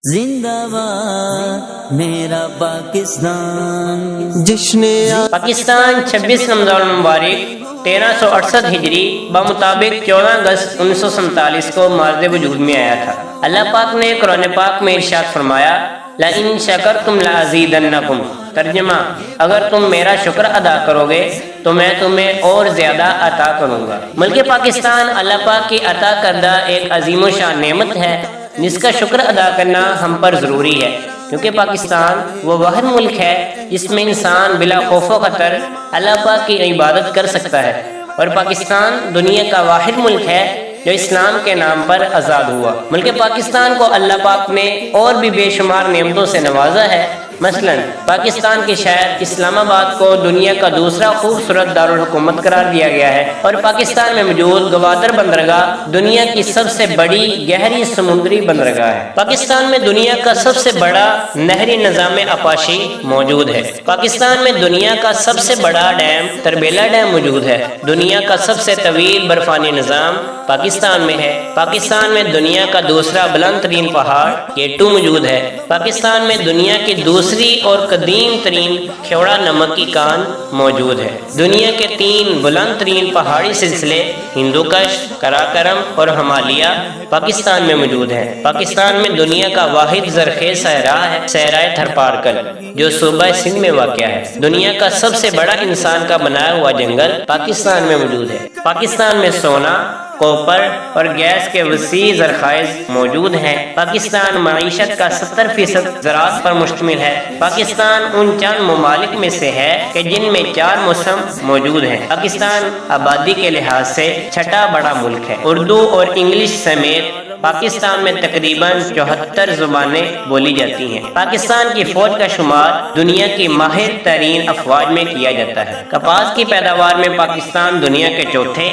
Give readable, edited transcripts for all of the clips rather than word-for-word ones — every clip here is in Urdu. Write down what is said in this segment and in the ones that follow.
زندہ باد میرا پاکستان۔ جشن پاکستان 26 رمضان المبارک 1368 ہجری بمطابق 14 اگست 1947 کو مارز وجود میں آیا تھا۔ اللہ پاک نے قرآن پاک میں ارشاد فرمایا لَإِن شَكَرْتُمْ لَأَزِيدَنَّكُمْ، ترجمہ اگر تم میرا شکر ادا کرو گے تو میں تمہیں اور زیادہ عطا کروں گا۔ ملک پاکستان اللہ پاک کی عطا کردہ ایک عظیم و شان نعمت ہے جس کا شکر ادا کرنا ہم پر ضروری ہے، کیونکہ پاکستان وہ واحد ملک ہے جس میں انسان بلا خوف و خطر اللہ پاک کی عبادت کر سکتا ہے، اور پاکستان دنیا کا واحد ملک ہے جو اسلام کے نام پر آزاد ہوا۔ ملک پاکستان کو اللہ پاک نے اور بھی بے شمار نعمتوں سے نوازا ہے۔ مثلا پاکستان کے شہر اسلام آباد کو دنیا کا دوسرا خوبصورت دارالحکومت قرار دیا گیا ہے، اور پاکستان میں موجود گوادر بندرگاہ دنیا کی سب سے بڑی گہری سمندری بندرگاہ ہے۔ پاکستان میں دنیا کا سب سے بڑا نہری نظام آپاشی موجود ہے۔ پاکستان میں دنیا کا سب سے بڑا ڈیم تربیلا ڈیم موجود ہے۔ دنیا کا سب سے طویل برفانی نظام پاکستان میں ہے۔ پاکستان میں دنیا کا دوسرا بلند ترین پہاڑ K2 موجود ہے۔ پاکستان میں دنیا کی دوسری اور قدیم ترین کھیوڑا نمک کی کان موجود ہے۔ دنیا کے 3 بلند ترین پہاڑی سلسلے ہندوکش، قراقرم اور ہمالیہ پاکستان میں موجود ہیں۔ پاکستان میں دنیا کا واحد زرخیز صحرا ہے صحرائے تھرپارکر، جو صوبہ سندھ میں واقع ہے۔ دنیا کا سب سے بڑا انسان کا بنایا ہوا جنگل پاکستان میں موجود ہے۔ پاکستان میں سونا، کوپر اور گیس کے وسیع ذخائر موجود ہیں۔ پاکستان معیشت کا 70% زراعت پر مشتمل ہے۔ پاکستان ان چند ممالک میں سے ہے کہ جن میں 4 موسم موجود ہیں۔ پاکستان آبادی کے لحاظ سے چھٹا بڑا ملک ہے۔ اردو اور انگلش سمیت پاکستان میں تقریباً 74 زبانیں بولی جاتی ہیں۔ پاکستان کی فوج کا شمار دنیا کی ماہر ترین افواج میں کیا جاتا ہے۔ کپاس کی پیداوار میں پاکستان دنیا کے چوتھے،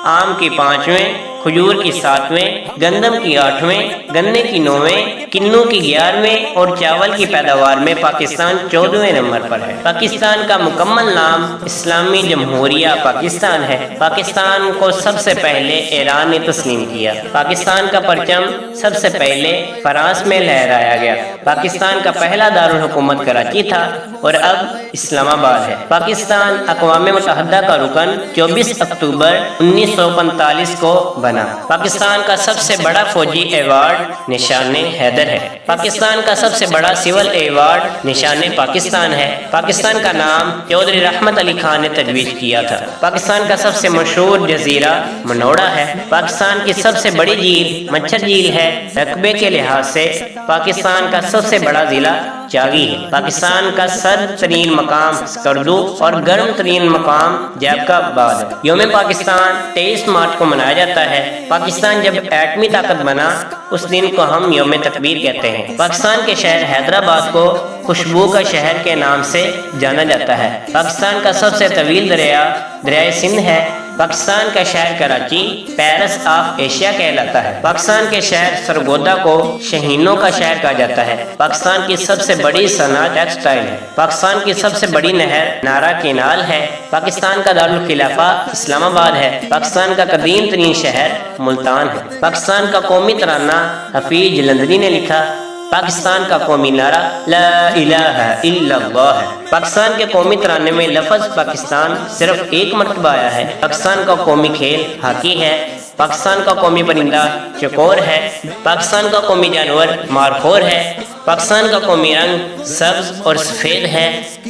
آم کی 5ویں، کھجور کی 7ویں، گندم کی 8ویں، گنے کی 9ویں، کنوں کی 11ویں اور چاول کی پیداوار میں پاکستان 14ویں نمبر پر ہے۔ پاکستان کا مکمل نام اسلامی جمہوریہ پاکستان ہے۔ پاکستان کو سب سے پہلے ایران نے تسلیم کیا۔ پاکستان کا پرچم سب سے پہلے فرانس میں لہرایا گیا۔ پاکستان کا پہلا دارالحکومت کراچی تھا اور اب اسلام آباد ہے۔ پاکستان اقوام متحدہ کا رکن 24 اکتوبر 1945 کو بنا۔ پاکستان کا سب سے بڑا فوجی ایوارڈ نشان حیدر ہے۔ پاکستان کا سب سے بڑا سول ایوارڈ نشان پاکستان ہے۔ پاکستان کا نام چودھری رحمت علی خان نے تجویز کیا تھا۔ پاکستان کا سب سے مشہور جزیرہ منوڑا ہے۔ پاکستان کی سب سے بڑی جھیل مچھر جھیل ہے۔ رقبے کے لحاظ سے پاکستان کا سب سے بڑا ضلع چاگی ہے۔ پاکستان کا سرد ترین مقام سکردو اور گرم ترین مقام جیب کا آباد ہے۔ یوم پاکستان 23 مارچ کو منایا جاتا ہے۔ پاکستان جب ایٹمی طاقت بنا اس دن کو ہم یوم تکبیر کہتے ہیں۔ پاکستان کے شہر حیدرآباد کو خوشبو کا شہر کے نام سے جانا جاتا ہے۔ پاکستان کا سب سے طویل دریا دریائے سندھ ہے۔ پاکستان کا شہر کراچی پیرس آف ایشیا کہلاتا ہے۔ پاکستان کے شہر سرگودا کو شہینوں کا شہر کہا جاتا ہے۔ پاکستان کی سب سے بڑی صنعت ٹیکسٹائل ہے۔ پاکستان کی سب سے بڑی نہر نارا کینال ہے۔ پاکستان کا دارالخلافہ اسلام آباد ہے۔ پاکستان کا قدیم ترین شہر ملتان ہے۔ پاکستان کا قومی ترانہ حفیظ جلندری نے لکھا۔ پاکستان کا قومی نعرہ لا الہ الا اللہ ہے۔ پاکستان کے قومی ترانے میں لفظ پاکستان صرف 1 مرتبہ آیا ہے۔ پاکستان کا قومی کھیل ہاکی ہے۔ پاکستان کا قومی پرندہ چکور ہے۔ پاکستان کا قومی جانور مارخور ہے۔ پاکستان کا قومی رنگ سبز اور سفید ہے۔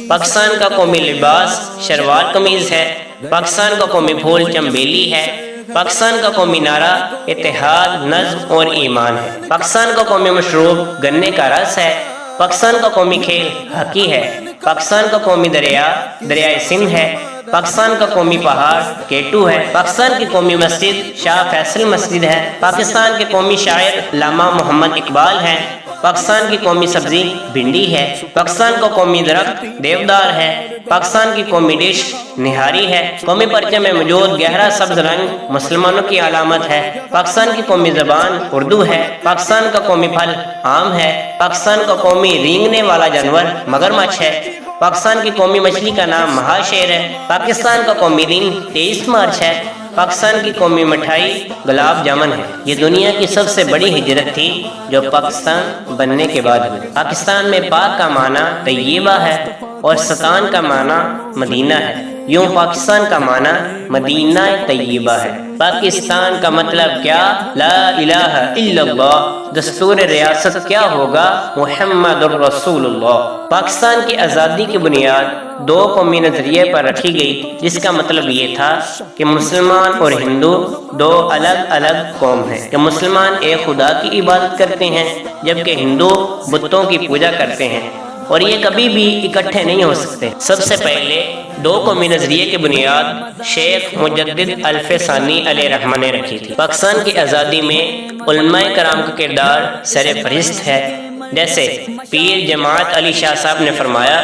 پاکستان کا قومی لباس شلوار قمیض ہے۔ پاکستان کا قومی پھول چنبیلی ہے۔ پاکستان کا قومی نعرہ اتحاد، نظم اور ایمان ہے۔ پاکستان کا قومی مشروب گنے کا رس ہے۔ پاکستان کا قومی کھیل ہاکی ہے۔ پاکستان کا قومی دریا دریائے سندھ ہے۔ پاکستان کا قومی پہاڑ K2 ہے۔ پاکستان کی قومی مسجد شاہ فیصل مسجد ہے۔ پاکستان کے قومی شاعر علامہ محمد اقبال ہیں۔ پاکستان کی قومی سبزی بھنڈی ہے۔ پاکستان کا قومی درخت دیودار ہے۔ پاکستان کی قومی ڈش نہاری ہے۔ قومی پرچم میں موجود گہرا سبز رنگ مسلمانوں کی علامت ہے۔ پاکستان کی قومی زبان اردو ہے۔ پاکستان کا قومی پھل آم ہے۔ پاکستان کا قومی رینگنے والا جانور مگرمچھ ہے۔ پاکستان کی قومی مچھلی کا نام مہا شیر ہے۔ پاکستان کا قومی دن 23 مارچ ہے۔ پاکستان کی قومی مٹھائی گلاب جامن ہے۔ یہ دنیا کی سب سے بڑی ہجرت تھی جو پاکستان بننے کے بعد ہوئی۔ پاکستان میں پاک کا معنی طیبہ ہے اور ستان کا معنی مدینہ ہے، یوں پاکستان کا معنی مدینہ طیبہ ہے۔ پاکستان کا مطلب کیا؟ لا الہ الا اللہ، دستور ریاست کیا ہوگا؟ محمد الرسول اللہ۔ پاکستان کی آزادی کی بنیاد دو قومی نظریے پر رکھی گئی، جس کا مطلب یہ تھا کہ مسلمان اور ہندو دو الگ الگ قوم ہیں، کہ مسلمان ایک خدا کی عبادت کرتے ہیں جبکہ ہندو بتوں کی پوجا کرتے ہیں، اور یہ کبھی بھی اکٹھے نہیں ہو سکتے۔ سب سے پہلے دو قومی نظریے کی بنیاد شیخ مجدد الف ثانی علیہ رحمہ نے رکھی تھی۔ پاکستان کی آزادی میں علماء کرام کا کردار سر فہرست ہے۔ جیسے پیر جماعت علی شاہ صاحب نے فرمایا،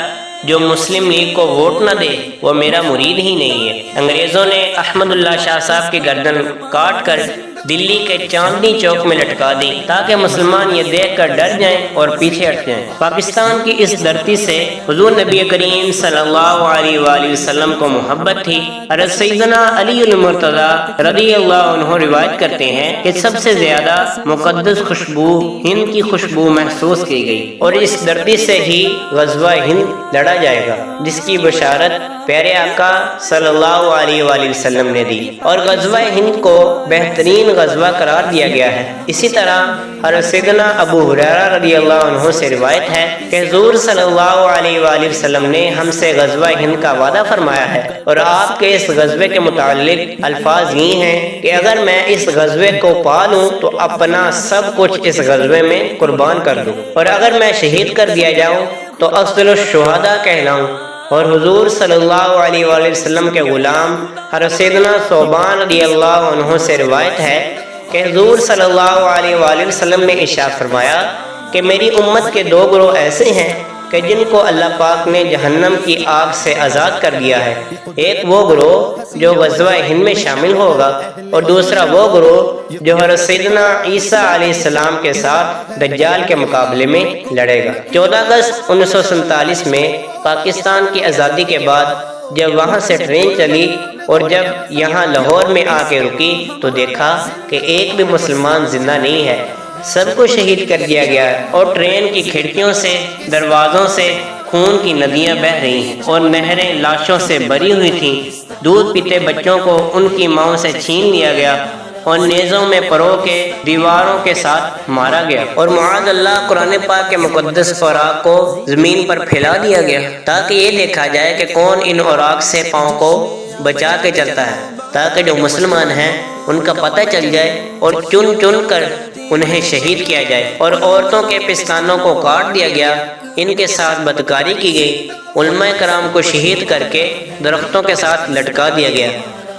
جو مسلم لیگ کو ووٹ نہ دے وہ میرا مرید ہی نہیں ہے۔ انگریزوں نے احمد اللہ شاہ صاحب کی گردن کاٹ کر دلی کے چاندنی چوک میں لٹکا دی تاکہ مسلمان یہ دیکھ کر ڈر جائیں اور پیچھے ہٹ جائیں۔ پاکستان کی اس دھرتی سے حضور نبی کریم صلی اللہ علیہ وآلہ وسلم کو محبت تھی۔ حضرت سیدنا علی المرتضی رضی اللہ عنہ روایت کرتے ہیں کہ سب سے زیادہ مقدس خوشبو ہند کی خوشبو محسوس کی گئی، اور اس دھرتی سے ہی غزوہ ہند لڑا جائے گا، جس کی بشارت پیارے آقا صلی اللہ علیہ وآلہ وسلم نے دی، اور غزوہ ہند کو بہترین غزوہ قرار دیا گیا ہے۔ اسی طرح حضرت سیدنا ابو ہریرہ رضی اللہ عنہ سے روایت ہے کہ حضور صلی اللہ علیہ وآلہ وسلم نے ہم سے غزوہ ہند کا وعدہ فرمایا ہے، اور آپ کے اس غزوے کے متعلق الفاظ یہ ہیں کہ اگر میں اس غزوے کو پا لوں تو اپنا سب کچھ اس غزوے میں قربان کر دوں، اور اگر میں شہید کر دیا جاؤں تو افضل الشہداء کہلاؤں۔ اور حضور صلی اللہ علیہ وآلہ وسلم کے غلام حضرت سیدنا ثوبان رضی اللہ عنہ سے روایت ہے کہ حضور صلی اللہ علیہ وآلہ وسلم نے ارشاد فرمایا کہ میری امت کے دو گروہ ایسے ہیں کہ جن کو اللہ پاک نے جہنم کی آگ سے آزاد کر دیا ہے۔ ایک وہ گروہ جو غزوہ ہند میں شامل ہوگا، اور دوسرا وہ گروہ جو حضرت سیدنا عیسیٰ علیہ السلام کے ساتھ دجال کے مقابلے میں لڑے گا۔ 14 اگست 1947 میں پاکستان کی آزادی کے بعد جب وہاں سے ٹرین چلی اور جب یہاں لاہور میں آ کے رکی تو دیکھا کہ ایک بھی مسلمان زندہ نہیں ہے، سب کو شہید کر دیا گیا ہے، اور ٹرین کی کھڑکیوں سے دروازوں سے خون کی ندیاں بہہ رہی ہیں، اور نہریں لاشوں سے بری ہوئی تھیں۔ دودھ پیتے بچوں کو ان کی ماؤں سے چھین لیا گیا اور نیزوں میں پرو کے دیواروں کے ساتھ مارا گیا، اور معاذ اللہ قرآن پاک کے مقدس اوراق کو زمین پر پھیلا دیا گیا تاکہ یہ دیکھا جائے کہ کون ان اوراق سے پاؤں کو بچا کے چلتا ہے، تاکہ جو مسلمان ہیں ان کا پتہ چل جائے اور چن چن کر انہیں شہید کیا جائے۔ اور عورتوں کے پستانوں کو کاٹ دیا گیا، ان کے ساتھ بدکاری کی گئی، علماء کرام کو شہید کر کے درختوں کے ساتھ لٹکا دیا گیا۔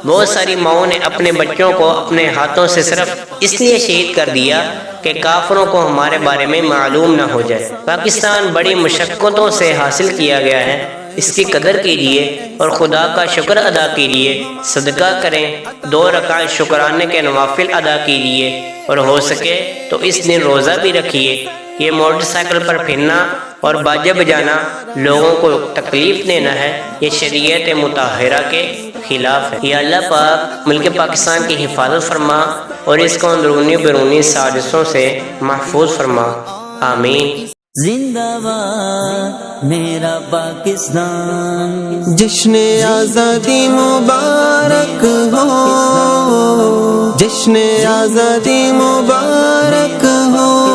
بہت ساری ماؤں نے اپنے بچوں کو اپنے ہاتھوں سے صرف اس لیے شہید کر دیا کہ کافروں کو ہمارے بارے میں معلوم نہ ہو جائے۔ پاکستان بڑی مشقتوں سے حاصل کیا گیا ہے، اس کی قدر کیجیے اور خدا کا شکر ادا کیجیے، صدقہ کریں، 2 رکعت شکرانے کے نوافل ادا کیجیے، اور ہو سکے تو اس دن روزہ بھی رکھیے۔ یہ موٹر سائیکل پر پھرنا اور باجے بجانا لوگوں کو تکلیف دینا ہے، یہ شریعت مطہرہ کے خلاف ہے۔ یا اللہ پاک ملک پاکستان کی حفاظت فرما اور اس کو اندرونی بیرونی سازشوں سے محفوظ فرما، آمین۔ زندہ باد میرا پاکستان، جشن آزادی مبارک ہو، جشن آزادی مبارک ہو۔